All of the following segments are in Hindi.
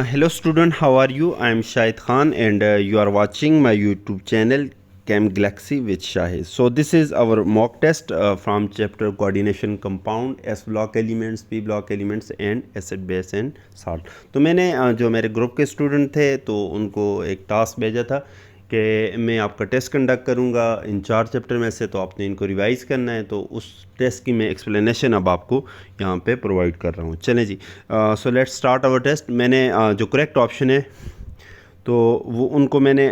Hello student, how are you? I am Shahid Khan and you are watching my YouTube channel Chem Galaxy with Shahid. So this is our mock test from chapter coordination compound, S block elements, P block elements and acid base and salt. तो मैंने जो मेरे ग्रुप के स्टूडेंट थे तो उनको एक टास्क भेजा था कि मैं आपका टेस्ट कंडक्ट करूंगा इन 4 चैप्टर में से, तो आपने इनको रिवाइज़ करना है। तो उस टेस्ट की मैं एक्सप्लेनेशन अब आपको यहाँ पे प्रोवाइड कर रहा हूँ। चलें जी, so let's start our test. मैंने जो करेक्ट ऑप्शन है तो वो उनको मैंने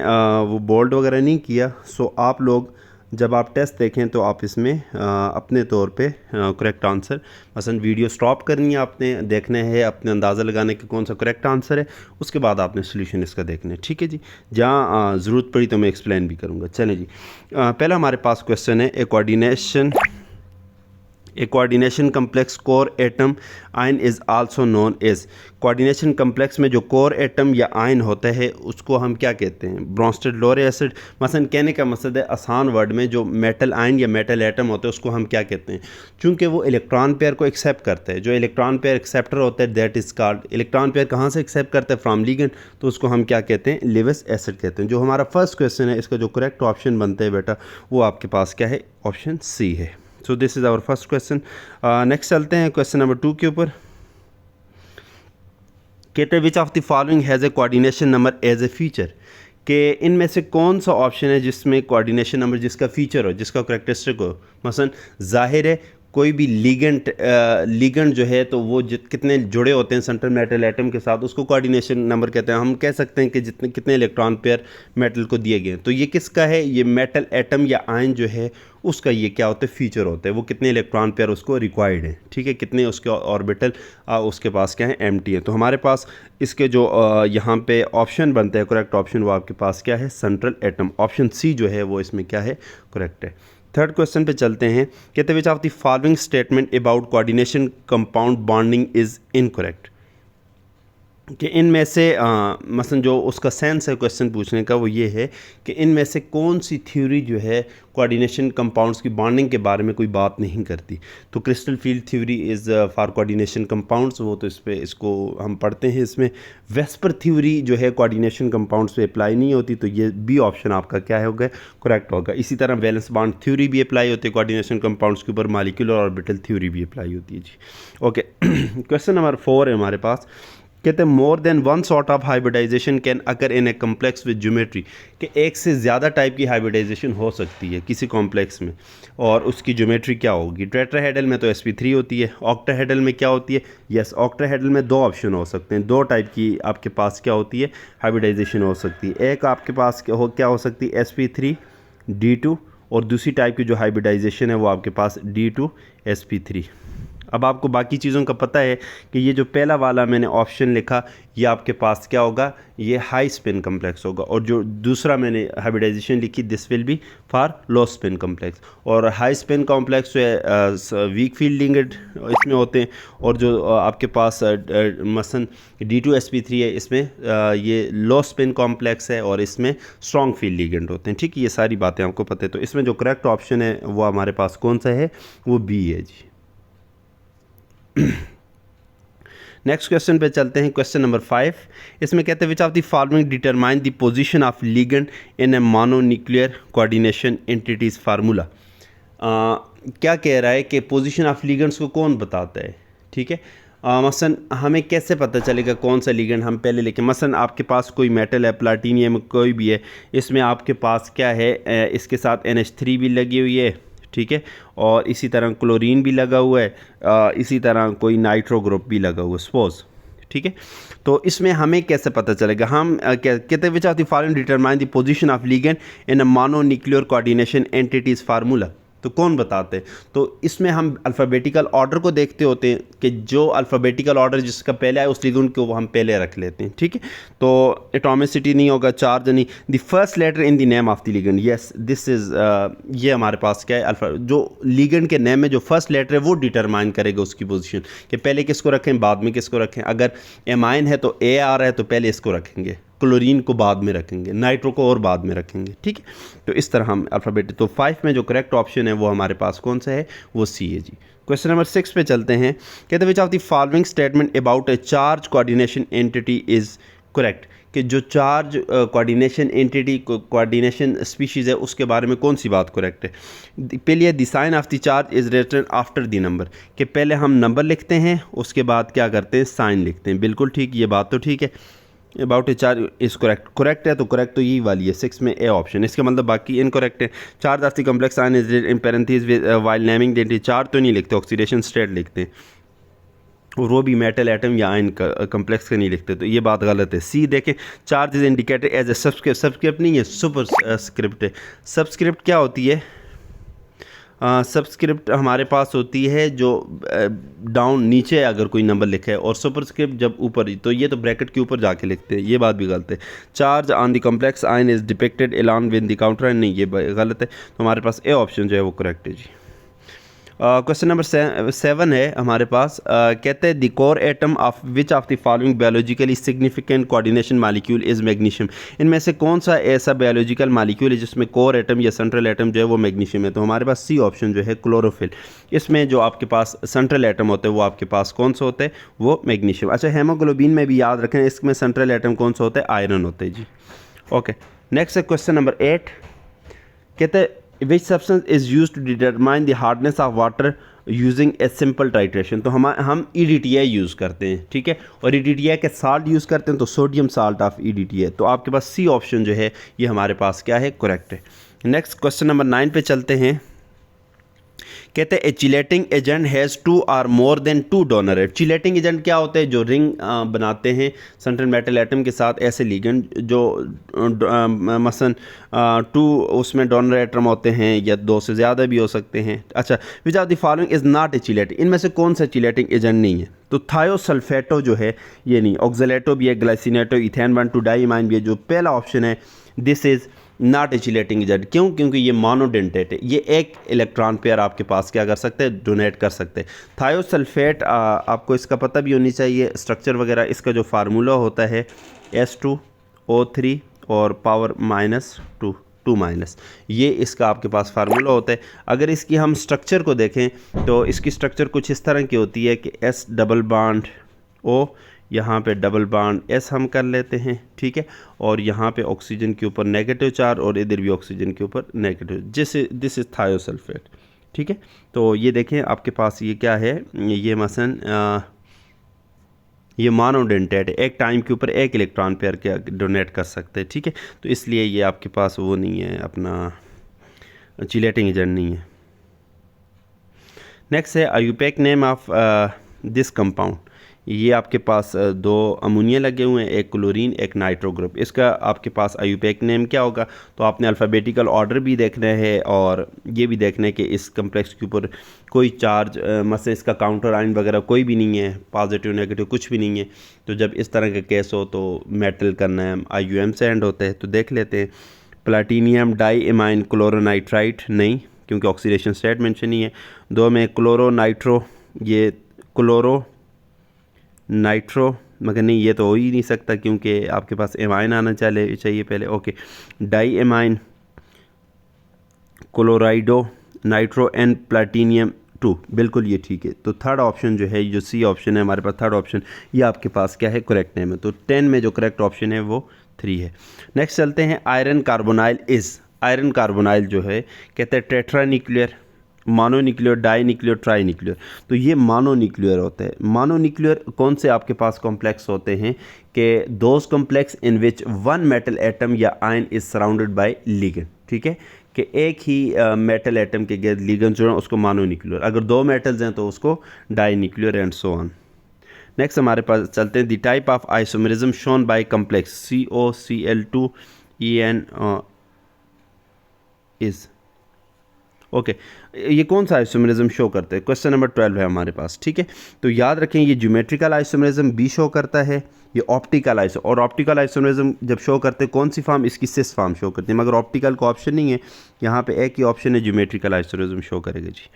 वो बोल्ड वगैरह नहीं किया। सो आप लोग जब आप टेस्ट देखें तो आप इसमें अपने तौर पे करेक्ट आंसर, मसलन वीडियो स्टॉप करनी है, आपने देखना है अपने अंदाज़ा लगाने के कौन सा करेक्ट आंसर है, उसके बाद आपने सोल्यूशन इसका देखना है। ठीक है जी, जहाँ ज़रूरत पड़ी तो मैं एक्सप्लेन भी करूँगा। चलें जी, पहला हमारे पास क्वेश्चन है a coordination complex core atom ion is also known as. Coordination complex में जो कोर एटम या आयन होता है उसको हम क्या कहते हैं? ब्रोंस्टेड लोरे एसिड। मसलन कहने का मकसद है आसान वर्ड में जो मेटल आयन या मेटल एटम होते हैं उसको हम क्या कहते हैं? चूँकि वो इलेक्ट्रॉन पेयर को एक्सेप्ट करता है, जो इलेक्ट्रॉन पेयर एक्सेप्टर होता है that is called, electron pair कहाँ से एक्सेप्ट करता है? फ्रॉम लिगेंड, तो उसको हम क्या कहते हैं? लेविस एसिड कहते हैं। जो हमारा फर्स्ट क्वेश्चन है इसका जो करेक्ट ऑप्शन बनता है बेटा वो आपके पास क्या है? ऑप्शन सी है। So this is our first question. Next चलते हैं क्वेश्चन नंबर 2 के ऊपर। कहते हैं which of the following has a coordination number as a feature, कि इनमें से कौन सा ऑप्शन है जिसमें कोऑर्डिनेशन नंबर जिसका फीचर हो, जिसका करेक्टरिस्टिक हो? मसलन जाहिर है कोई भी लिगेंड जो है तो वो कितने जुड़े होते हैं सेंट्रल मेटल एटम के साथ, उसको कोऑर्डिनेशन नंबर कहते हैं। हम कह सकते हैं कि कितने इलेक्ट्रॉन पेयर मेटल को दिए गए हैं। तो ये किसका है? ये मेटल एटम या आयन जो है उसका ये क्या होता है? फीचर होता है। वो कितने इलेक्ट्रॉन पेयर उसको रिक्वायर्ड है, ठीक है, कितने उसके ऑर्बिटल उसके पास क्या है? एम्प्टी है। तो हमारे पास इसके जो यहाँ पे ऑप्शन बनते हैं करेक्ट ऑप्शन, वो आपके पास क्या है? Central atom. ऑप्शन सी जो है वो इसमें क्या है? करेक्ट है। थर्ड क्वेश्चन पे चलते हैं। कहते हैं which of the following statement about coordination compound bonding is incorrect, कि इनमें से मसलन जो उसका सेंस है क्वेश्चन पूछने का वो ये है कि इनमें से कौन सी थ्योरी जो है कोऑर्डिनेशन कंपाउंड्स की बॉन्डिंग के बारे में कोई बात नहीं करती। तो crystal field theory is for coordination compounds, वो तो इसको हम पढ़ते हैं। इसमें वेस्पर थ्योरी जो है कोऑर्डिनेशन कंपाउंड्स पे अप्लाई नहीं होती, तो ये बी ऑप्शन आपका क्या होगा? करेक्ट होगा। इसी तरह वैलेंस बॉन्ड थ्योरी भी अप्लाई होती है कोऑर्डिनेशन कंपाउंड्स के ऊपर, मॉलिक्यूलर ऑर्बिटल थ्योरी भी अप्लाई होती है जी। ओके, क्वेश्चन नंबर 4 है हमारे पास। कहते हैं more than one sort of hybridization can occur in a complex with geometry, कि एक से ज़्यादा टाइप की हाइब्रिडाइजेशन हो सकती है किसी कॉम्प्लेक्स में, और उसकी ज्योमेट्री क्या होगी? टेट्राहेड्रल में तो sp3 होती है। ऑक्टाहेड्रल में क्या होती है? यस, ऑक्टाहेड्रल में 2 ऑप्शन हो सकते हैं, 2 टाइप की आपके पास क्या होती है? हाइब्रिडाइजेशन हो सकती है। एक आपके पास क्या हो सकती है? sp3 d2, और दूसरी टाइप की जो हाइब्रिडाइजेशन है वो आपके पास d2 sp3। अब आपको बाकी चीज़ों का पता है कि ये जो पहला वाला मैंने ऑप्शन लिखा ये आपके पास क्या होगा? ये हाई स्पिन कम्प्लेक्स होगा, और जो दूसरा मैंने हाइब्रिडाइजेशन लिखी this will be for low spin complex. और हाई स्पिन कॉम्प्लेक्स जो है वीक फील्ड लिंक्ड इसमें होते हैं, और जो आपके पास मसलन d2 sp3 है इसमें ये लो स्पिन कॉम्प्लेक्स है और इसमें स्ट्रॉन्ग फील्ड लिगेंड होते हैं। ठीक है, ये सारी बातें आपको पता है। तो इसमें जो करेक्ट ऑप्शन है वो हमारे पास कौन सा है? वो बी है जी। नेक्स्ट क्वेश्चन पे चलते हैं, क्वेश्चन नंबर 5। इसमें कहते हैं which of the following determine the position of ligand in A mononuclear coordination entities formula. क्या कह रहा है कि पोजीशन ऑफ लिगेंड्स को कौन बताता है? ठीक है, मसलन हमें कैसे पता चलेगा कौन सा लिगेंड? हम पहले लिखें, मसलन आपके पास कोई मेटल है, प्लाटिनियम कोई भी है, इसमें आपके पास क्या है? इसके साथ NH3 भी लगी हुई है, ठीक है, और इसी तरह क्लोरीन भी लगा हुआ है, इसी तरह कोई नाइट्रो ग्रुप भी लगा हुआ है सपोज, ठीक है। तो इसमें हमें कैसे पता चलेगा? हम कहते हैं which of the following determine the position of ligand in a mononuclear coordination entities formula, तो कौन बताते हैं? तो इसमें हम अल्फ़ाबेटिकल ऑर्डर को देखते होते हैं कि जो अल्फ़ाबेटिकल ऑर्डर जिसका पहले है उस लिगेंड को हम पहले रख लेते हैं, ठीक है। तो एटॉमिसिटी नहीं होगा, चार्ज नहीं, the first letter in the name of the ligand, yes this is ये हमारे पास क्या है? अल्फ़ा, जो लिगेंड के नेम में जो फर्स्ट लेटर है वो डिटरमाइन करेगा उसकी पोजीशन, कि पहले किसको रखें बाद में किसको रखें। अगर एमाइन है तो ए आ रहा है तो पहले इसको रखेंगे, क्लोरीन को बाद में रखेंगे, नाइट्रो को और बाद में रखेंगे, ठीक है। तो इस तरह हम अल्फ़ाबेट, तो 5 में जो करेक्ट ऑप्शन है वो हमारे पास कौन सा है? वो सी है जी। क्वेश्चन नंबर 6 पे चलते हैं। कहते हैं which of the following statement about A charge coordination entity is correct, कि जो charge coordination entity coordination species है उसके बारे में कौन सी बात करेक्ट है। पहले है the sign of the charge is written after the number, कि पहले हम नंबर लिखते हैं उसके बाद क्या करते हैं, साइन लिखते हैं। बिल्कुल ठीक, ये बात तो ठीक है। About A charge is correct है, तो करेक्ट तो यही वाली है 6 में ए ऑप्शन। इसका मतलब बाकी इनकरेक्ट है। Charge of the complex ion is in parenthesis while naming the entity, charge तो नहीं लिखते, ऑक्सीडेशन स्टेट लिखते हैं, और वो भी मेटल एटम या आयन कम्प्लेक्स का नहीं लिखते, तो ये बात गलत है। सी देखें, charge is indicated as a subscript, subscript नहीं है, सुपर स्क्रिप्ट है। सबस्क्रिप्ट क्या होती है, सबस्क्रिप्ट हमारे पास होती है जो डाउन नीचे अगर कोई नंबर लिखा है, और सुपरस्क्रिप्ट जब ऊपर, तो ये तो ब्रैकेट के ऊपर जाके लिखते हैं, ये बात भी गलत है। Charge on the complex ion is depicted along with the counter ion, नहीं, ये गलत है। तो हमारे पास ए ऑप्शन जो है वो करेक्ट है जी। क्वेश्चन नंबर 7 है हमारे पास। कहते हैं the core atom of which of the following biologically significant coordination molecule is magnesium, इनमें से कौन सा ऐसा बायोलॉजिकल मॉलिक्यूल है जिसमें कोर एटम या सेंट्रल एटम जो है वो मैग्नीशियम है। तो हमारे पास सी ऑप्शन जो है क्लोरोफिल, इसमें जो आपके पास सेंट्रल एटम होते हैं वो आपके पास कौन सा होता है, वो मैग्नीशियम। अच्छा, हेमोग्लोबिन में भी याद रखें, इसमें सेंट्रल एटम कौन सा होता है, आयरन होता है जी। ओके, नेक्स्ट है क्वेश्चन नंबर 8। कहते हैं which substance is use to determine the hardness of water using a simple titration. तो हम EDTA यूज़ करते हैं, ठीक है, और EDTA के साल्ट यूज़ करते हैं, तो सोडियम साल्ट ऑफ EDTA। तो आपके पास सी ऑप्शन जो है ये हमारे पास क्या है, करेक्ट है। नेक्स्ट क्वेश्चन नंबर 9 पे चलते हैं। कहते हैं ए चिलेटिंग एजेंट हैज़ 2 और more than 2 donor atom. Chelating agent क्या होते हैं, जो रिंग बनाते हैं सेंट्रल मेटल एटम के साथ, ऐसे लिगेंड जो मसलन 2 उसमें डोनर एटम होते हैं, या 2 से ज़्यादा भी हो सकते हैं। अच्छा, विच of the following is not a chelating, इनमें से कौन सा चिलेटिंग एजेंट नहीं है। तो थायोसल्फेटो जो है ये नहीं, ऑक्जेलेटो भी है, ग्लाइसिनेटो, इथेन 1,2 डाइमाइन भी है। जो पहला ऑप्शन है this is not a chelating agent, क्यों, क्योंकि ये मोनोडेंटेट है, ये एक इलेक्ट्रॉन पेयर आपके पास क्या कर सकते हैं, डोनेट कर सकते हैं। थायोसल्फेट आपको इसका पता भी होनी चाहिए, स्ट्रक्चर वगैरह। इसका जो फार्मूला होता है S2O3 और पावर -2, ये इसका आपके पास फार्मूला होता है। अगर इसकी हम स्ट्रक्चर को देखें तो इसकी स्ट्रक्चर कुछ इस तरह की होती है कि S डबल बॉन्ड O, यहाँ पे डबल बॉन्ड S हम कर लेते हैं, ठीक है, और यहाँ पे ऑक्सीजन के ऊपर नेगेटिव चार्ज और इधर भी ऑक्सीजन के ऊपर नेगेटिव, जैसे दिस इज़ थायोसल्फेट, ठीक है। तो ये देखें आपके पास ये क्या है, ये मसलन ये मोनोडेंटेट है, एक टाइम के ऊपर एक इलेक्ट्रॉन पेयर क्या डोनेट कर सकते हैं, ठीक है। तो इसलिए ये आपके पास वो नहीं है, अपना चिलेटिंग एजेंट नहीं है। नेक्स्ट है IUPAC name of this compound. ये आपके पास 2 अमोनिया लगे हुए हैं, एक क्लोरीन एक नाइट्रो ग्रुप। इसका आपके पास आयुपेक नेम क्या होगा, तो आपने अल्फ़ाबेटिकल ऑर्डर भी देखना है और ये भी देखना है कि इस कम्प्लेक्स के ऊपर कोई चार्ज मतलब इसका काउंटर आयन वगैरह कोई भी नहीं है, पॉजिटिव नेगेटिव कुछ भी नहीं है। तो जब इस तरह का केस हो तो मेटल का नाम IUM से एंड होता है। तो देख लेते हैं, प्लाटीनियम डाई एमाइन क्लोरोनाइट्राइट नहीं, क्योंकि ऑक्सीडेशन स्टेट मेंशन ही है। 2 में क्लोरो नाइट्रो, ये क्लोरो नाइट्रो, मगर नहीं, ये तो हो ही नहीं सकता क्योंकि आपके पास एमाइन आना चाहिए पहले। Okay, diamine chlorido nitro and platinum 2, बिल्कुल ये ठीक है। तो थर्ड ऑप्शन जो है, जो सी ऑप्शन है हमारे पास, थर्ड ऑप्शन, ये आपके पास क्या है, करेक्ट नेम है। तो 10 में जो करेक्ट ऑप्शन है वो 3 है। नेक्स्ट चलते हैं, iron carbonyl is. Iron carbonyl जो है कहते हैं टेट्रान्यूक्लियर, मोनोन्यूक्लियर, डाइन्यूक्लियर, ट्राइन्यूक्लियर। तो ये मोनोन्यूक्लियर होता है। मोनोन्यूक्लियर कौन से आपके पास कॉम्प्लेक्स होते हैं, कि those complex in which 1 metal atom या ion is surrounded by ligand, ठीक है, कि एक ही मेटल एटम के गिर्द लिगेंड जो है उसको मोनोन्यूक्लियर, अगर 2 मेटल्स हैं तो उसको डाइन्यूक्लियर एंड सो ऑन। नेक्स्ट हमारे पास चलते हैं, the type of isomerism shown by complex COCl2 EN is. Okay, ये कौन सा आइसोमेरिज्म शो करते हैं, क्वेश्चन नंबर 12 है हमारे पास, ठीक है। तो याद रखें, ये ज्योमेट्रिकल आइसोमेरिज्म भी शो करता है, ये ऑप्टिकल और ऑप्टिकल आइसोमेरिज्म जब शो करते हैं कौन सी फॉर्म, इसकी सिस फॉर्म शो करती है, मगर ऑप्टिकल का ऑप्शन नहीं है, यहाँ पे एक ही ऑप्शन है, ज्योमेट्रिकल आइसोमेरिज्म शो करेगा जी।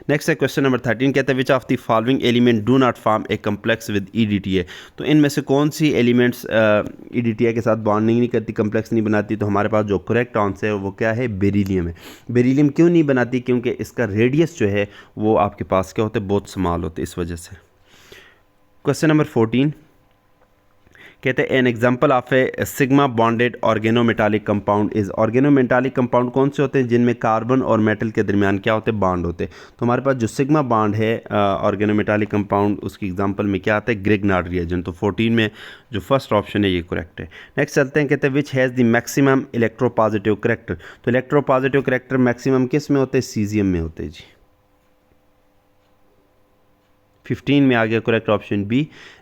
नेक्स्ट है क्वेश्चन नंबर 13, कहते हैं which of the following element do not form A complex with EDTA। तो इनमें से कौन सी एलिमेंट्स EDTA के साथ बॉन्डिंग नहीं करती, कम्प्लेक्स नहीं बनाती। तो हमारे पास जो करेक्ट आंसर है वो क्या है, बेरिलियम है। बेरिलियम क्यों नहीं बनाती, क्योंकि इसका रेडियस जो है वो आपके पास क्या होते हैं, बहुत स्मॉल होते हैं, इस वजह से। क्वेश्चन नंबर 14 कहते हैं an example of A sigma bonded organometallic compound is. Organometallic compound कौन से होते हैं, जिनमें कार्बन और मेटल के दरमियान क्या होते हैं, बॉन्ड होते हैं। तो हमारे पास जो सिग्मा बॉन्ड है ऑर्गेनोमेटालिक कंपाउंड, उसकी एग्जांपल में क्या आता है, ग्रिग्नार्ड रिएजेंट। तो 14 में जो फर्स्ट ऑप्शन है ये करेक्ट है। नेक्स्ट चलते हैं, कहते हैं which has the maximum electropositive character. तो इलेक्ट्रोपॉजिटिव करेक्टर मैक्सिमम किस में होते हैं, सीजियम में होते हैं जी। 15 में आ गया करेक्ट ऑप्शन बी।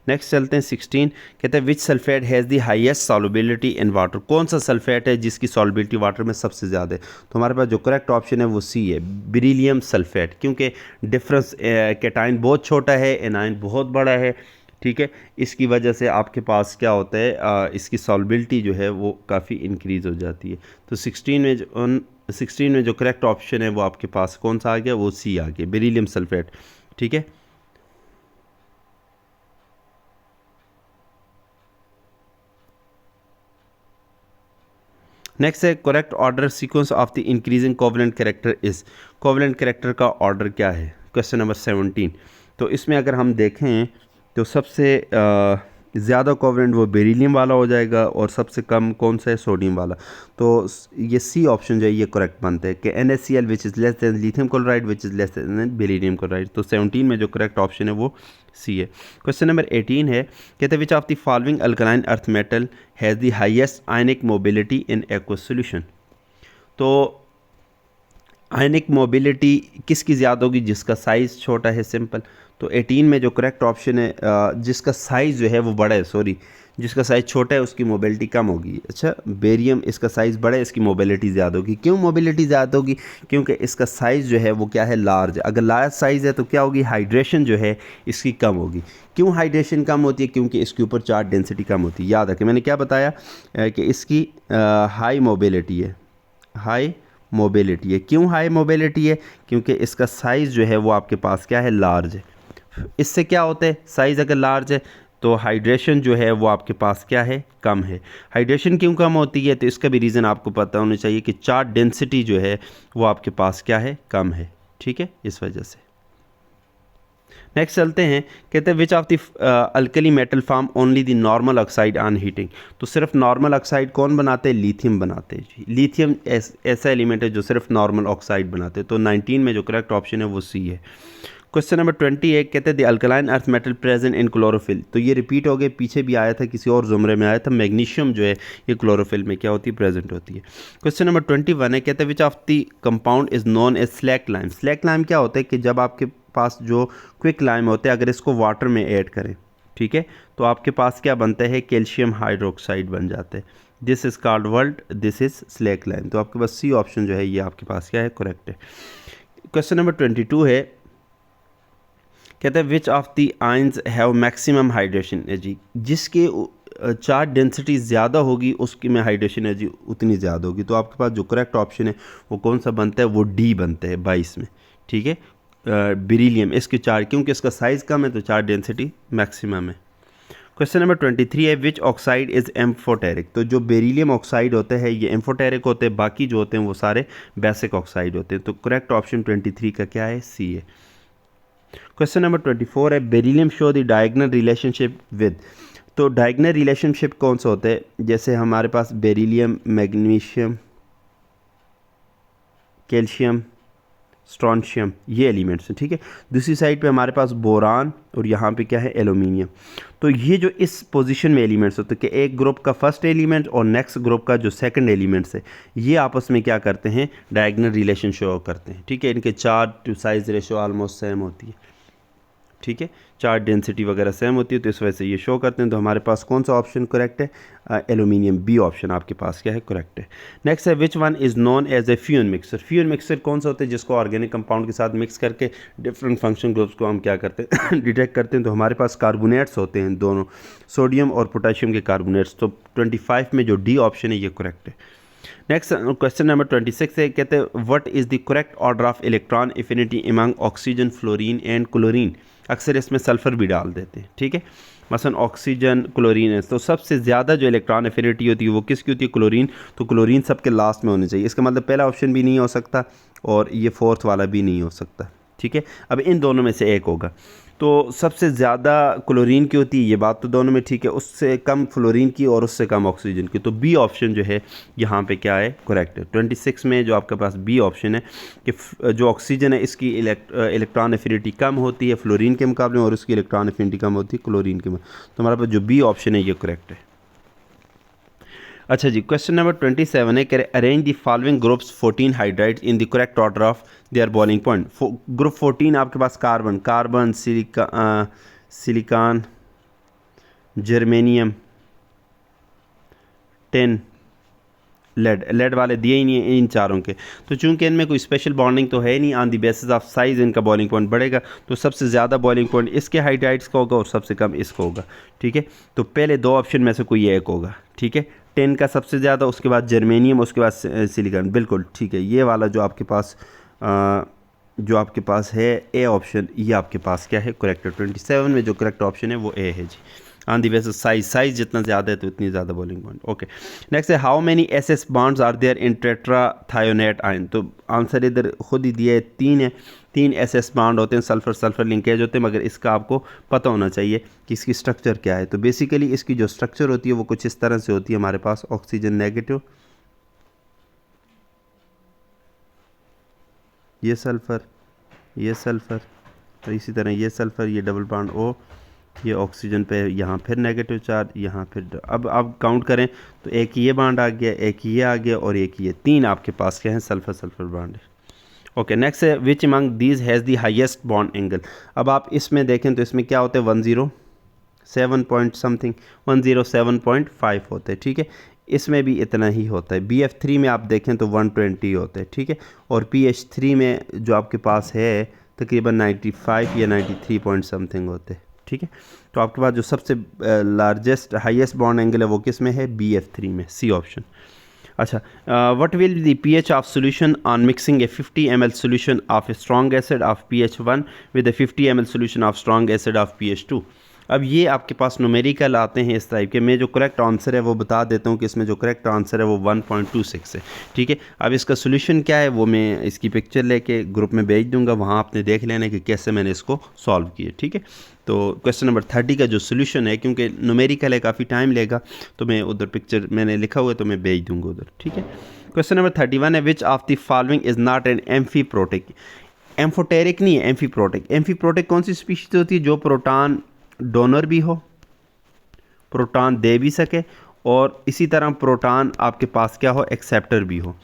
नेक्स्ट चलते हैं 16, कहते हैं which sulphate has the highest solubility in water. कौन सा सल्फेट है जिसकी सॉल्युबिलिटी वाटर में सबसे ज़्यादा है। तो हमारे पास जो करेक्ट ऑप्शन है वो सी है, बेरिलियम सल्फेट, क्योंकि डिफरेंस कैटाइन बहुत छोटा है, एनाइन बहुत बड़ा है, ठीक है। इसकी वजह से आपके पास क्या होता है, इसकी सॉल्युबिलिटी जो है वो काफ़ी इंक्रीज़ हो जाती है। तो 16 में जो करेक्ट ऑप्शन है वो आपके पास कौन सा आ गया, वो सी आ गया, बेरिलियम सल्फेट, ठीक है। नेक्स्ट है correct order sequence of the increasing covalent character is. Covalent character का ऑर्डर क्या है, क्वेश्चन नंबर 17। तो इसमें अगर हम देखें तो सबसे ज़्यादा कोवलेंट वो बेरिलियम वाला हो जाएगा और सबसे कम कौन सा है, सोडियम वाला। तो ये सी ऑप्शन जो है ये करेक्ट बनता है कि NaCl which is less than lithium chloride which is less than beryllium chloride. तो 17 में जो करेक्ट ऑप्शन है वो सी है। क्वेश्चन नंबर 18 है, कहते हैं which of the following alkaline earth metal has the highest ionic mobility in aqueous solution. तो आयनिक मोबिलिटी किसकी ज़्यादा होगी, जिसका साइज़ छोटा है, सिंपल। तो 18 में जो करेक्ट ऑप्शन है, जिसका साइज़ जो है वो बड़ा है, सॉरी जिसका साइज़ छोटा है उसकी मोबिलिटी कम होगी। अच्छा, बेरियम इसका साइज़ बड़ा है, इसकी मोबिलिटी ज़्यादा होगी। क्यों मोबिलिटी ज़्यादा होगी, क्योंकि इसका साइज़ जो है वो क्या है, लार्ज। अगर लार्ज साइज़ है तो क्या होगी, हाइड्रेशन जो है इसकी कम होगी। क्यों हाइड्रेशन कम होती है, क्योंकि इसके ऊपर चार्ज डेंसिटी कम होती है। याद रखें मैंने क्या बताया कि इसकी हाई मोबिलिटी है, हाई मोबिलिटी है। क्यों हाई मोबिलिटी है, क्योंकि इसका साइज़ जो है वो आपके पास क्या है, लार्ज है। इससे क्या होता है, साइज़ अगर लार्ज है तो हाइड्रेशन जो है वो आपके पास क्या है, कम है। हाइड्रेशन क्यों कम होती है, तो इसका भी रीज़न आपको पता होना चाहिए कि चार्ज डेंसिटी जो है वो आपके पास क्या है, कम है, ठीक है, इस वजह से। नेक्स्ट चलते हैं, कहते हैं which of the alkali metal form only the normal oxide on heating. तो सिर्फ नॉर्मल ऑक्साइड कौन बनाते हैं, लिथियम बनाते हैं जी। लिथियम ऐसा एलिमेंट है जो सिर्फ नॉर्मल ऑक्साइड बनाते हैं। तो 19 में जो करेक्ट ऑप्शन है वो सी है। क्वेश्चन नंबर 28, कहते हैं the alkaline earth metal present in chlorophyll. तो ये रिपीट हो गए, पीछे भी आया था, किसी और जुमरे में आया था। मैग्नीशियम जो है ये क्लोरोफिल में क्या होती है, प्रेजेंट होती है। क्वेश्चन नंबर 21 है, कहते हैं which of the compound is known as slaked lime. Slaked lime क्या होता है कि जब आपके पास जो क्विक लाइम होते हैं अगर इसको वाटर में ऐड करें, ठीक है, तो आपके पास क्या बनता है, कैल्शियम हाइड्रोक्साइड बन जाता है। This is called world, this is slack lime. तो आपके पास सी ऑप्शन जो है ये आपके पास क्या है, करेक्ट है। क्वेश्चन नंबर 22 है, कहते हैं which of the ions have maximum hydration energy. जिसके चार्ज डेंसिटी ज़्यादा होगी उसकी में हाइड्रेशन एनर्जी उतनी ज़्यादा होगी। तो आपके पास जो करेक्ट ऑप्शन है वो कौन सा बनता है, वो डी बनता है 22 में, ठीक है। बेरिलियम, इसकी चार्ज क्योंकि इसका साइज़ कम है तो चार्ज डेंसिटी मैक्सिमम है। क्वेश्चन नंबर 23 है, विच ऑक्साइड इज़ एम्फोटेरिक। तो जो बेरिलियम ऑक्साइड होते हैं ये एम्फोटेरिक होते हैं, बाकी जो होते हैं वो सारे बेसिक ऑक्साइड होते हैं। तो करेक्ट ऑप्शन 23 का क्या है, सी है। क्वेश्चन नंबर 24 है, beryllium show the diagonal relationship with. तो डायगोनल रिलेशनशिप कौन सा होता है, जैसे हमारे पास बेरिलियम, मैग्नीशियम, कैल्शियम, स्ट्रॉन्शियम, ये एलिमेंट्स हैं, ठीक है। दूसरी साइड पे हमारे पास बोरान और यहाँ पे क्या है, एल्यूमिनियम। तो ये जो इस पोजीशन में एलिमेंट्स होते हैं कि एक ग्रुप का फर्स्ट एलिमेंट और नेक्स्ट ग्रुप का जो सेकंड एलिमेंट्स है ये आपस में क्या करते हैं, डायगोनल रिलेशन शो करते हैं, ठीक है। इनके charge to size ratio almost same होती है, ठीक है, चार्ज डेंसिटी वगैरह सेम होती है, तो इस वजह से ये शो करते हैं। तो हमारे पास कौन सा ऑप्शन करेक्ट है, एल्यूमिनियम, बी ऑप्शन आपके पास क्या है, करेक्ट है। नेक्स्ट है, which one is known as a fume mixer. Fume mixer कौन सा होता है, जिसको ऑर्गेनिक कंपाउंड के साथ मिक्स करके डिफरेंट फंक्शन ग्रुप्स को हम क्या करते हैं डिटेक्ट करते हैं। तो हमारे पास कार्बोनेट्स होते हैं दोनों, सोडियम और पोटेशियम के कार्बोनेट्स। तो 25 में जो डी ऑप्शन है ये करेक्ट है। नेक्स्ट क्वेश्चन नंबर 26 है, कहते हैं what is the correct order of electron affinity among oxygen, fluorine and chlorine. अक्सर इसमें सल्फ़र भी डाल देते हैं, ठीक है। मसलन ऑक्सीजन, क्लोरीन है, तो सबसे ज़्यादा जो इलेक्ट्रॉन एफिनिटी होती है वो किसकी होती है? क्लोरीन। तो क्लोरीन सबके लास्ट में होनी चाहिए। इसका मतलब पहला ऑप्शन भी नहीं हो सकता और ये फोर्थ वाला भी नहीं हो सकता, ठीक है। अब इन दोनों में से एक होगा। तो सबसे ज़्यादा क्लोरीन की होती है, ये बात तो दोनों में ठीक है, उससे कम फ्लोरीन की और उससे कम ऑक्सीजन की। तो बी ऑप्शन जो है यहाँ पे क्या है? करेक्ट है। 26 में जो आपके पास बी ऑप्शन है कि जो ऑक्सीजन है इसकी इलेक्ट्रॉन एफिनिटी कम होती है फ्लोरीन के मुकाबले और उसकी इलेक्ट्रॉन एफिनिटी कम होती है क्लोरीन के मुकाबले। तो हमारे पास जो बी ऑप्शन है ये करेक्ट है। अच्छा जी, क्वेश्चन नंबर 27 है, कह arrange the following groups 14 hydrides in the correct order of their boiling point. Group 14 आपके पास carbon, silicon, germanium, tin, lead वाले दिए ही नहीं है इन चारों के। तो चूंकि इनमें कोई स्पेशल बॉन्डिंग तो है नहीं, on the basis of size इनका बॉइलिंग पॉइंट बढ़ेगा। तो सबसे ज़्यादा बॉइलिंग पॉइंट इसके हाइड्राइड्स का होगा और सबसे कम इसका होगा, ठीक है। तो पहले दो ऑप्शन में से कोई एक होगा, ठीक है। टिन का सबसे ज़्यादा, उसके बाद जर्मेनियम, उसके बाद सिलिकॉन, बिल्कुल ठीक है। ये वाला जो आपके पास है ए ऑप्शन, ये आपके पास क्या है? करेक्ट है। 27 में जो करेक्ट ऑप्शन है वो ए है जी। ऑन दी बेसिस साइज जितना ज़्यादा है तो उतनी ज़्यादा बॉइलिंग पॉइंट। ओके, नेक्स्ट है how many SS bonds are there in tetrathionate ion. तो आंसर इधर खुद ही दिया है, 3 है। 3 एसएस बॉन्ड होते हैं, सल्फर लिंकेज होते हैं, मगर इसका आपको पता होना चाहिए कि इसकी स्ट्रक्चर क्या है। तो बेसिकली इसकी जो स्ट्रक्चर होती है वो कुछ इस तरह से होती है। हमारे पास ऑक्सीजन नेगेटिव, ये सल्फ़र, और इसी तरह ये सल्फ़र, ये डबल बॉन्ड ओ, ये ऑक्सीजन पे यहाँ फिर नेगेटिव चार्ज, यहाँ फिर। अब आप काउंट करें तो एक ये बॉन्ड आ गया, एक ये आ गया और एक ये, 3 आपके पास क्या है? सल्फ़र बॉन्ड है। ओके, नेक्स्ट है which among these has the highest bond angle. अब आप इसमें देखें तो इसमें क्या होता है? 107 पॉइंट समथिंग, 107.5 होते हैं, ठीक है। इसमें भी इतना ही होता है। BF3 में आप देखें तो 120 होते हैं, ठीक है। और PH3 में जो आपके पास है तकरीबन 95 या 93 पॉइंट समथिंग होते हैं, ठीक है। तो आपके पास जो सबसे लार्जेस्ट हाईएस्ट बॉन्ड एंगल है वो किस में है? BF3 में, सी ऑप्शन। अच्छा, what will the pH of solution on mixing A 50 ml solution of a strong acid of pH1 with A 50 ml solution of strong acid of pH2। अब ये आपके पास न्यूमेरिकल आते हैं इस टाइप के। मैं जो करेक्ट आंसर है वो बता देता हूँ कि इसमें जो करेक्ट आंसर है वो 1.26 है, ठीक है। अब इसका सोल्यूशन क्या है वो मैं इसकी पिक्चर लेके ग्रुप में भेज दूंगा, वहाँ आपने देख लेना कि कैसे मैंने इसको सॉल्व किया, ठीक है। तो क्वेश्चन नंबर 30 का जो सोल्यूशन है, क्योंकि न्यूमेरिकल है काफ़ी टाइम लेगा, तो मैं उधर पिक्चर मैंने लिखा हुआ है तो मैं भेज दूँगा उधर, ठीक है। क्वेश्चन नंबर 31 है विच of the following is not an amphiprotic. Amphoteric नहीं है, एम्फीप्रोटिक। एम्फीप्रोटिक कौन सी स्पीशीज होती है? जो प्रोटॉन डोनर भी हो, प्रोटॉन दे भी सके, और इसी तरह प्रोटॉन आपके पास क्या हो? एक्सेप्टर भी हो।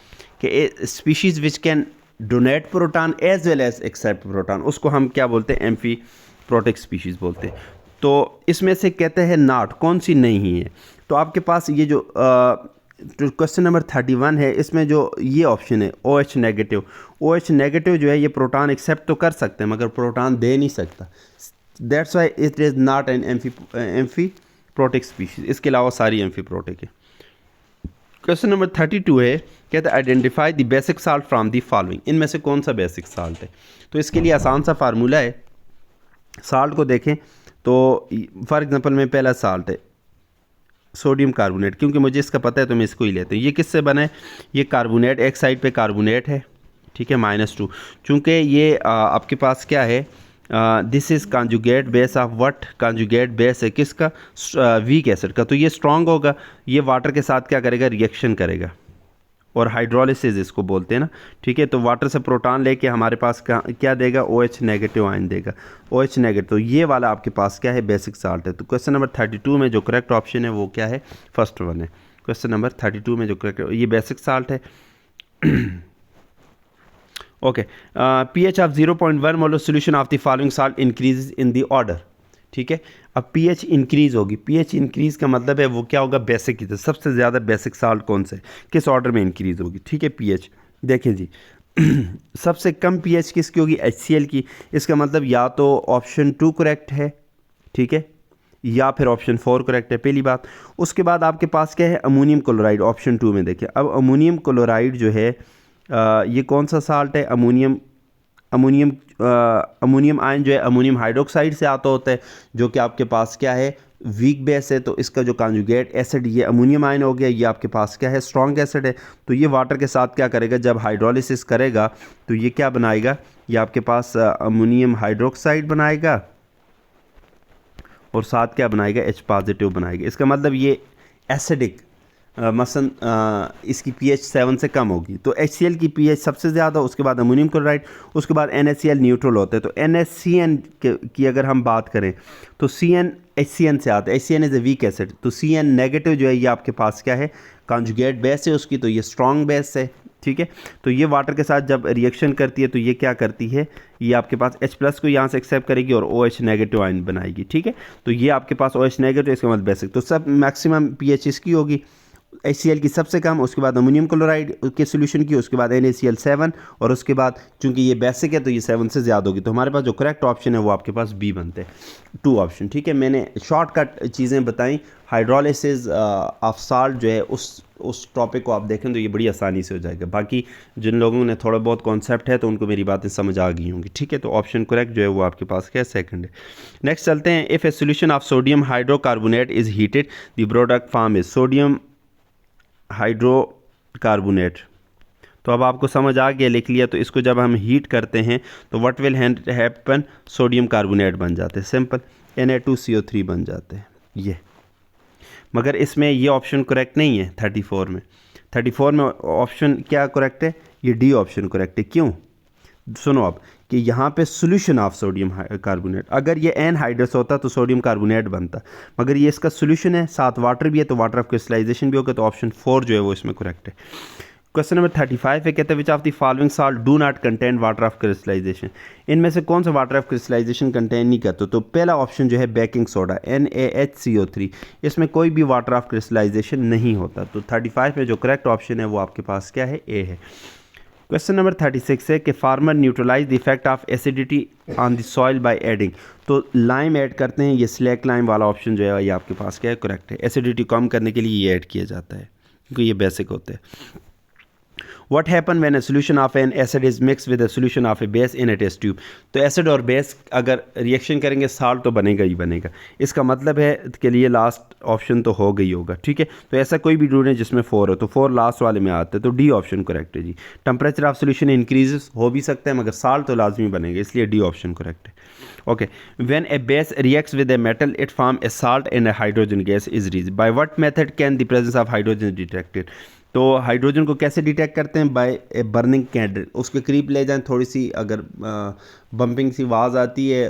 कि species which can donate proton as well as accept proton, उसको हम क्या बोलते हैं? एम्फीप्रोटिक स्पीशीज़ बोलते हैं। तो इसमें से कहते हैं नॉट, कौन सी नहीं है? तो आपके पास ये जो क्वेश्चन नंबर 31 है, इसमें जो ये ऑप्शन है OH नेगेटिव, OH नेगेटिव जो है ये प्रोटॉन एक्सेप्ट तो कर सकते हैं मगर प्रोटॉन दे नहीं सकता। That's why it is not an amphiprotic species. इसके अलावा सारी एम्फीप्रोटिक है। क्वेश्चन नंबर 32 है, कहते हैं identify the basic salt from the following. इनमें से कौन सा बेसिक साल्ट है? तो इसके लिए आसान सा फार्मूला है। साल्ट को देखें तो फॉर एग्जांपल में पहला साल्ट है सोडियम कार्बोनेट, क्योंकि मुझे इसका पता है तो मैं इसको ही लेता हूँ। ये किससे बना है? ये कार्बोनेट, एक साइड पे कार्बोनेट है, ठीक है, -2। चूँकि ये आपके पास क्या है? This is conjugate base of what? Conjugate base है किसका? वीक एसिड का। तो ये स्ट्रॉन्ग होगा, ये वाटर के साथ क्या करेगा? रिएक्शन करेगा, और हाइड्रोलिसिस इसको बोलते हैं ना, ठीक है। तो वाटर से प्रोटॉन लेके हमारे पास क्या देगा? OH नेगेटिव आयन देगा, OH नेगेटिव। तो ये वाला आपके पास क्या है? बेसिक साल्ट है। तो क्वेश्चन नंबर 32 में जो करेक्ट ऑप्शन है वो क्या है? फर्स्ट वन है। क्वेश्चन नंबर 32 में जो करेक्ट, ये बेसिक साल्ट है। Okay, pH of 0.1 molar solution of the following salt increase in the order, ठीक है। अब pH इंक्रीज़ होगी, pH इंक्रीज़ का मतलब है वो क्या होगा? बेसिक की तरह। सबसे ज़्यादा बेसिक साल्ट कौन से, किस ऑर्डर में इंक्रीज़ होगी, ठीक है। pH देखें जी, सबसे कम pH किसकी होगी? HCl की। इसका मतलब या तो ऑप्शन 2 करेक्ट है, ठीक है, या फिर ऑप्शन 4 करेक्ट है, पहली बात। उसके बाद आपके पास क्या है? अमोनियम क्लोराइड, ऑप्शन 2 में देखिए। अब अमोनियम क्लोराइड जो है ये कौन सा साल्ट है? अमोनियम अमोनियम आयन जो है अमोनियम हाइड्रोक्साइड से आता होता है, जो कि आपके पास क्या है, वीक बेस है। तो इसका जो कॉन्जुगेट एसिड ये अमोनियम आयन हो गया, ये आपके पास क्या है, स्ट्रॉन्ग एसिड है। तो ये वाटर के साथ क्या करेगा, जब हाइड्रोलिसिस करेगा तो ये क्या बनाएगा, ये आपके पास अमोनियम हाइड्रोक्साइड बनाएगा और साथ क्या बनाएगा, H पॉजिटिव बनाएगा। इसका मतलब ये एसिडिक मसन इसकी pH 7 से कम होगी। तो HCl की pH सबसे ज़्यादा, उसके बाद अमोनियम क्लोराइड, उसके बाद NaCl न्यूट्रल होते हैं। तो NaCN की अगर हम बात करें तो CN HCN से आता है। HCN is a weak acid. तो CN नेगेटिव जो है ये आपके पास क्या है, कॉन्जुगेट बेस है उसकी, तो ये स्ट्रॉन्ग बेस है, ठीक है। तो ये वाटर के साथ जब रिएक्शन करती है तो ये क्या करती है, ये आपके पास H प्लस को यहाँ से एक्सेप्ट करेगी और OH नेगेटिव आयन बनाएगी, ठीक है। तो ये आपके पास OH नेगेटिव, इसका मतलब बेसिक। तो सब मैक्सिमम pH इसकी होगी, HCl की सबसे कम, उसके बाद अमोनियम क्लोराइड के सोल्यूशन की, उसके बाद NaCl 7 और उसके बाद चूंकि ये बेसिक है तो ये 7 से ज़्यादा होगी। तो हमारे पास जो करेक्ट ऑप्शन है वो आपके पास बी बनते हैं, 2 ऑप्शन, ठीक है। मैंने शॉर्टकट चीज़ें बताई। हाइड्रोलिसिस ऑफ साल्ट जो है उस टॉपिक को आप देखें तो ये बड़ी आसानी से हो जाएगा। बाकी जिन लोगों ने थोड़ा बहुत कॉन्सेप्ट है तो उनको मेरी बातें समझ आ गई होंगी, ठीक है। तो ऑप्शन करेक्ट जो है वो आपके पास क्या है, सेकंड है। नेक्स्ट चलते हैं। If a solution of sodium hydrocarbonate is heated the product form is sodium hydrocarbonate. तो अब आपको समझ आ गया, लिख लिया। तो इसको जब हम हीट करते हैं तो what will happen, sodium carbonate बन जाते हैं, सिंपल, Na2CO3 बन जाते हैं ये। मगर इसमें ये ऑप्शन करेक्ट नहीं है 34 में ऑप्शन क्या करेक्ट है, ये डी ऑप्शन करेक्ट है। क्यों, सुनो अब कि यहाँ पे सोल्यूशन ऑफ सोडियम कार्बोनेट, अगर ये एनहाइड्रस होता तो सोडियम कार्बोनेट बनता, मगर ये इसका सोल्यूशन है, साथ वाटर भी है, तो वाटर ऑफ क्रिस्टलाइजेशन भी होगा। तो ऑप्शन 4 जो है वो इसमें करेक्ट है। क्वेश्चन नंबर 35 है, कहते हैं which of the following salt do not contain water of crystallization. इनमें से कौन सा वाटर ऑफ क्रिस्टलाइजेशन कंटेन नहीं करता। तो पहला ऑप्शन जो है बेकिंग सोडा, NaHCO3, इसमें कोई भी वाटर ऑफ क्रिस्टलाइजेशन नहीं होता। तो 35 में जो करेक्ट ऑप्शन है वो आपके पास क्या है, ए है। क्वेश्चन नंबर 36 है कि farmer neutralize the effect of acidity on the soil by adding. तो लाइम ऐड करते हैं, ये स्लैक लाइम वाला ऑप्शन जो है ये आपके पास क्या है, करेक्ट है। एसिडिटी कम करने के लिए ये ऐड किया जाता है क्योंकि ये बेसिक होते हैं। What happen when a solution of an acid is mixed with a solution of a base in a test tube? तो एसिड और बेस अगर रिएक्शन करेंगे साल्ट तो बनेगा ही बनेगा। इसका मतलब है कि लिए लास्ट ऑप्शन तो हो गई होगा, ठीक है। तो ऐसा कोई भी ढूंढें जिसमें 4 हो, तो 4 लास्ट वाले में आते हैं, तो डी ऑप्शन करेक्ट है जी। टेम्परेचर ऑफ सोल्यूशन इंक्रीजेस हो भी सकता है मगर साल्ट तो लाजमी बनेगा, इसलिए डी ऑप्शन करेक्ट है। Okay, when a base reacts with a metal it form a salt and a hydrogen gas is released. By what method can the presence of hydrogen detected. तो हाइड्रोजन को कैसे डिटेक्ट करते हैं, बाय ए बर्निंग कैंडल। उसके करीब ले जाएं, थोड़ी सी अगर बम्पिंग सी आवाज़ आती है,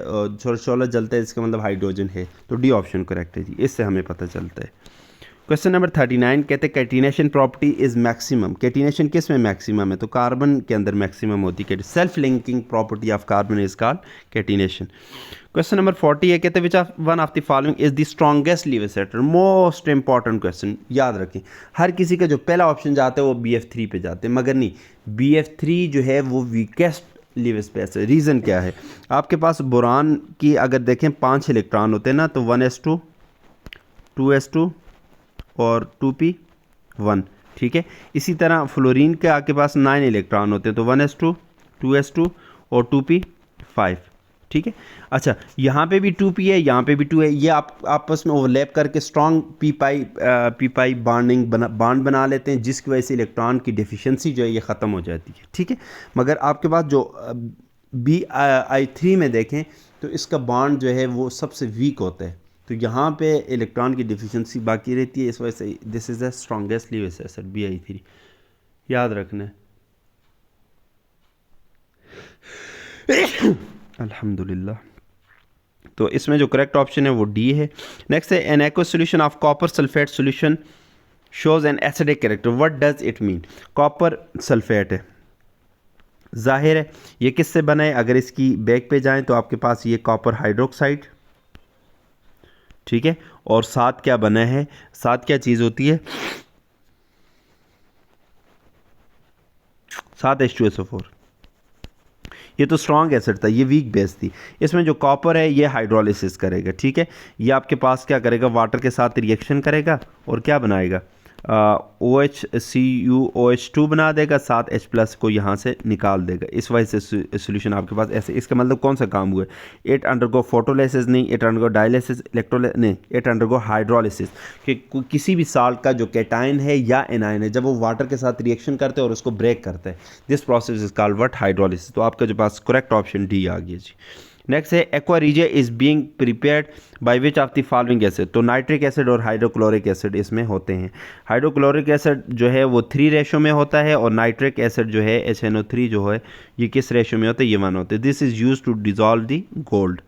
शोला जलता है, इसका मतलब हाइड्रोजन है। तो डी ऑप्शन करेक्ट है जी, इससे हमें पता चलता है। क्वेश्चन नंबर 39 कहते हैं catenation property is maximum. Catenation किस में मैक्सिमम है, तो कार्बन के अंदर मैक्सिमम होती है। Self linking property of carbon is called catenation. Question number 40 है, कहते हैं which of one of the following is the strongest leave acid. Most important question, याद रखें। हर किसी का जो पहला ऑप्शन जाता है वो BF3 पे जाते हैं, मगर नहीं, BF3 जो है वो वीकेस्ट लीव स्पेस है। रीज़न क्या है, आपके पास बोरान की अगर देखें 5 इलेक्ट्रॉन होते हैं ना, तो 1s2 2s2 और 2p1, ठीक है। इसी तरह फ्लोरीन के आपके पास 9 इलेक्ट्रॉन होते हैं, तो 1s2 2s2 और 2p5, ठीक है। अच्छा, यहाँ पे भी 2p है, यहाँ पे भी 2 है, ये आप आपस में ओवरलैप करके स्ट्रॉन्ग p5 बॉन्ड बना लेते हैं, जिसकी वजह से इलेक्ट्रॉन की डेफिशिएंसी जो है ये ख़त्म हो जाती है, ठीक है। मगर आपके पास जो Bi3 में देखें तो इसका बॉन्ड जो है वो सबसे वीक होता है, तो यहाँ पे इलेक्ट्रॉन की डिफिशिएंसी बाकी रहती है, इस वजह से this is the strongest leave acid Bi3, याद रखना है। अल्हम्दुलिल्लाह। तो इसमें जो करेक्ट ऑप्शन है वो डी है। नेक्स्ट है, an aqueous solution of copper sulphate solution shows an acidic character, what does it mean. Copper sulphate है, जाहिर है ये किससे बना है। अगर इसकी बैक पे जाएं तो आपके पास ये कॉपर हाइड्रोक्साइड, ठीक है, और साथ क्या बना है, साथ क्या चीज़ होती है, साथ H2SO4। ये तो स्ट्रॉन्ग एसिड था, ये वीक बेस थी। इसमें जो कॉपर है ये हाइड्रोलिसिस करेगा, ठीक है। ये आपके पास क्या करेगा, वाटर के साथ रिएक्शन करेगा और क्या बनाएगा, OHCuOH2 बना देगा, 7H+ को यहाँ से निकाल देगा। इस वजह से सोल्यूशन आपके पास ऐसे। इसका मतलब कौन सा काम हुआ है? इट अंडरगो फोटोलिसिस नहीं, इट अंडरगो डायलिसिस, नहीं, इट अंडरगो हाइड्रोलिसिस। कि किसी भी साल्ट का जो कैटायन है या एनायन है, जब वो वाटर के साथ रिएक्शन करते हैं और उसको ब्रेक करते हैं, this process is called what? Hydrolysis. तो आपका जो पास करेक्ट ऑप्शन डी आ गया जी। नेक्स्ट है aqua regia is being prepared by which of the following acid. तो नाइट्रिक एसिड और हाइड्रोक्लोरिक एसिड इसमें होते हैं। हाइड्रोक्लोरिक एसिड जो है वो 3 रेशो में होता है, और नाइट्रिक एसिड जो है HNO3 जो है ये किस रेशो में होता है? ये 1 होते हैं। This is use to dissolve the gold.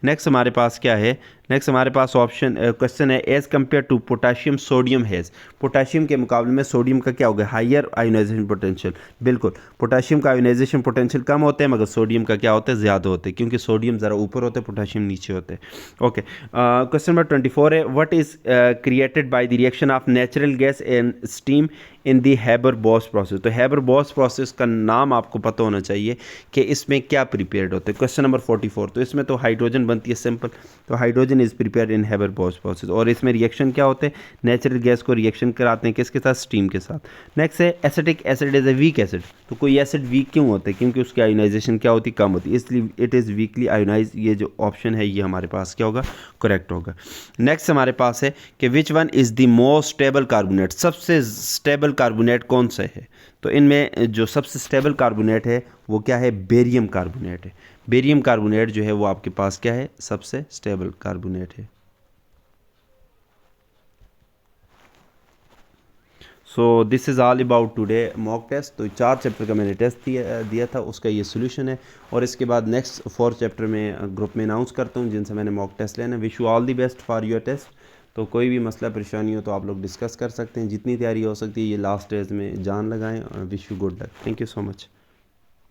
Next हमारे पास क्या है? नेक्स्ट हमारे पास ऑप्शन क्वेश्चन है as compare to potassium sodium has. Potassium के मुकाबले में सोडियम का क्या होगा? Higher ionization potential. बिल्कुल, पोटाशियम का आयोनाइजेशन पोटेंशियल कम होते हैं, मगर सोडियम का क्या होता है? ज़्यादा होते हैं, क्योंकि सोडियम ज़रा ऊपर होते हैं, पोटाशियम नीचे होते हैं। ओके, क्वेश्चन नंबर 24 है what is created by the reaction of natural gas and steam in the Haber-Bosch process. तो हैबर-बॉश प्रोसेस का नाम आपको पता होना चाहिए कि इसमें क्या प्रिपेयर्ड होते हैं। क्वेश्चन नंबर 44, तो इसमें तो हाइड्रोजन बनती है सिंपल, तो hydrogen is prepared in Haber-Bosch process. और इसमें रिएक्शन क्या होते हैं? नेचुरल गैस को रिएक्शन कराते हैं किसके साथ? स्टीम के साथ। नेक्स्ट है acetic acid is a weak acid. तो कोई एसिड वीक क्यों होते हैं? क्योंकि उसकी आयोनाइजेशन क्या होती? कम होती है, इसलिए इट इज़ वीकली आयोनाइज। ये जो ऑप्शन है ये हमारे पास क्या होगा? करेक्ट होगा। नेक्स्ट हमारे पास है कि विच one is the most stable carbonate. सबसे स्टेबल कार्बोनेट कौन सा है? तो इनमें जो सबसे स्टेबल कार्बोनेट है वो क्या है? बेरियम कार्बोनेट है। बेरियम कार्बोनेट जो है वो आपके पास क्या है? सबसे स्टेबल कार्बोनेट है। So this is all about today mock test. तो 4 चैप्टर का मैंने टेस्ट दिया था, उसका ये सोल्यूशन है। और इसके बाद नेक्स्ट 4 चैप्टर में ग्रुप में अनाउंस करता हूँ जिनसे मैंने मॉक टेस्ट लेना। Wish you all the best for your test. तो कोई भी मसला परेशानी हो तो आप लोग डिस्कस कर सकते हैं, जितनी तैयारी हो सकती है ये लास्ट डेज में जान लगाएं। Wish you good luck. Thank you so much.